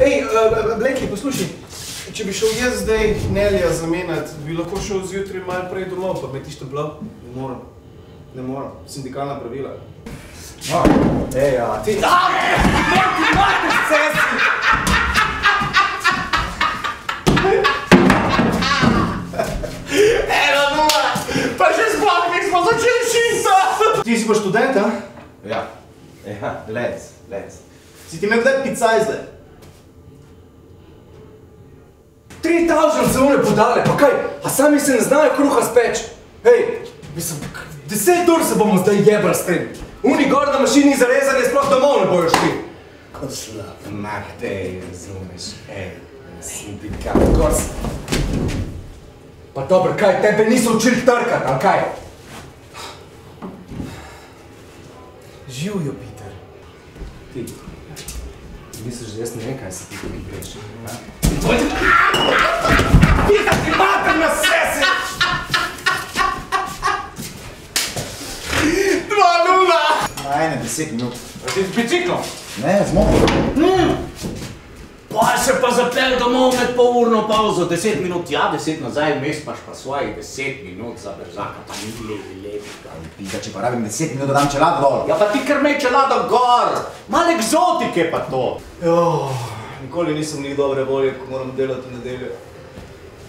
Ej, Blakey, poslušaj. Če bi šel jaz zdaj Nelja zamenjati, bi lahko šel zjutraj malo prej domov, pa me tišto bilo? Ne moram. Ne moram. Sindikalna pravila. Ej, a ti... Mati cesi! Eno nula! Pa še sploh nismo začeli šista! Ti si pa študent, a? Ja. Ja, lec. Si ti imel kdaj picaj zdaj? 3000 se one podale, pa kaj? A sami se ne znajo kruha speč? Hej, mislim, 10 ur se bomo zdaj jebali s tem. Uni gor na mašini zarezanje sploh domov ne bojo šli. Kot slab. Dej, razumeš. Sindikat, gor si. Pa dobro, kaj, tebe niso učili trkati, ali kaj? Živjo, Peter. Ti. Misliš, da jaz ne vem, kaj si ti tukaj greš? Peter, ti mater na sesi! 2:0! Ajne, 10 minut. A ti z biciklom? Ne, z motom. Pa se pa zapel domov med polurno pauzo, 10 minut ja, 10 nazaj, vmes paš pa svojih 10 minut za Berzaka, pa ni levi. Pika, če pa rabim 10 minut, da dam čelado dol. Ja pa ti kar mej čelado gor, malo egzotike pa to. Nikoli nisem njih dobre volje, ko moram delati v nedeljo.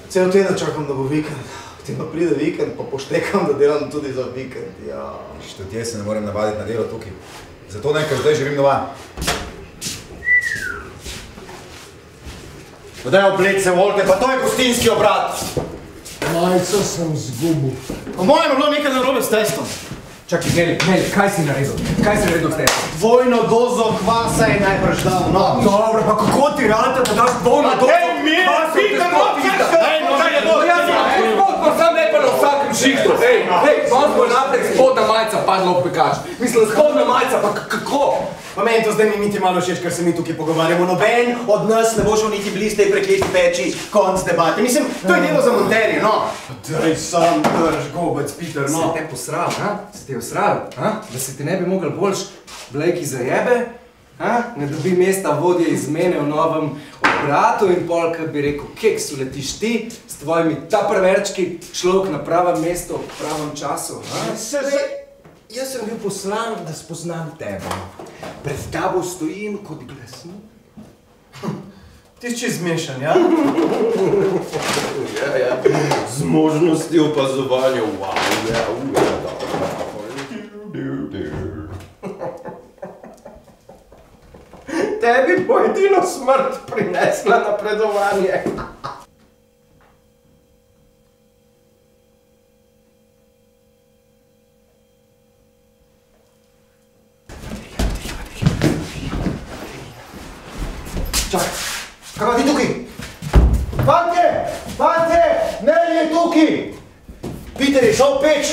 Cel teden čakam, da bo vikend. Potem pa pride vikend, pa poštekam, da delam tudi za vikend, ja. Tudi jaz se ne morem navaditi na delo tukaj. Zato nekaj zdaj živim doma. Podaj oblece, Volke, pa to je gostinski obrat! Majco sem zgubil. Po mojem je bilo nekaj narobe s testom. Čakaj, Neli, kaj si naredil? Kaj si naredil s testom? Dvojno dozo kvasa je najbrž dal, no. Dobro, pa kako ti rade, da daš dvojno dozo kvasa v testo pizda? Pa sam ne pa na vsakem šihtu. Hej, danes bo naprej spodna majica padla v pekač. Mislim, spodna majica, pa kako? Pa meni to zdaj ni niti malo všeč, ker se mi tukaj pogovarjamo. Noben od nas ne bo šel niti bliz tej prekleti peči, konc debate. Mislim, to je delo za monterje, no. Daj sam drž, gobec, Peter, no. Se te posral, ha? Se te osral, ha? Da se ti ne bi mogel boljš Blakey zajebe, ha? Ne dobi mesta vodje iz mene v novem obratu in pol, kad bi rekel, keks uletiš ti s tvojimi taprverčki, človek na pravem mestu, v pravem času, ha? Jaz sem bil poslan, da spoznam tebe. Pred tabo stojim kot glasnik. Ti si čist zmešan, ja? Ja. Z možnosti opazovanja, wow, ja, Tebi bo edino smrt prinesla napredovanje. Čakaj, kaj pa ti tukaj? Fantje, Nelly je tukaj! Peter je šel peč,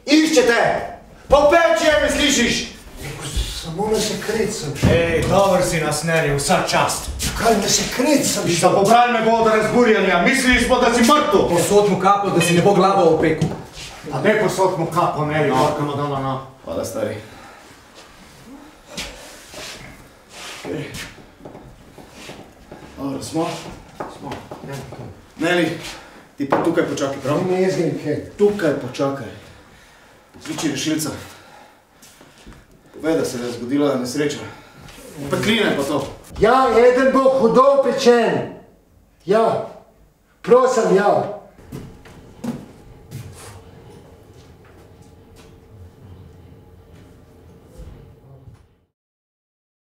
iščete! Po peči je, me slišiš? Samo me se kricam. Ej, dober si nas, Nelly, vsa čast. Kaj me se kricam? Za popravljene bo od razburjanja, mislili smo, da si mrtev. Posod mu kapo, da si ne bo glavo opekel. A ne posod mu kapo, Nelly, morkamo doma, no. Hvala, stari. Dobro, smo? Smo. Nelly, ti pa tukaj počakaj, prav? Ne jezgim, hej. Tukaj počakaj. Zviči rešilca. Povej, da se je zgodila nesreča. Pekline pa to. Ja, eden bo hudo pečen. Ja, prosim, ja.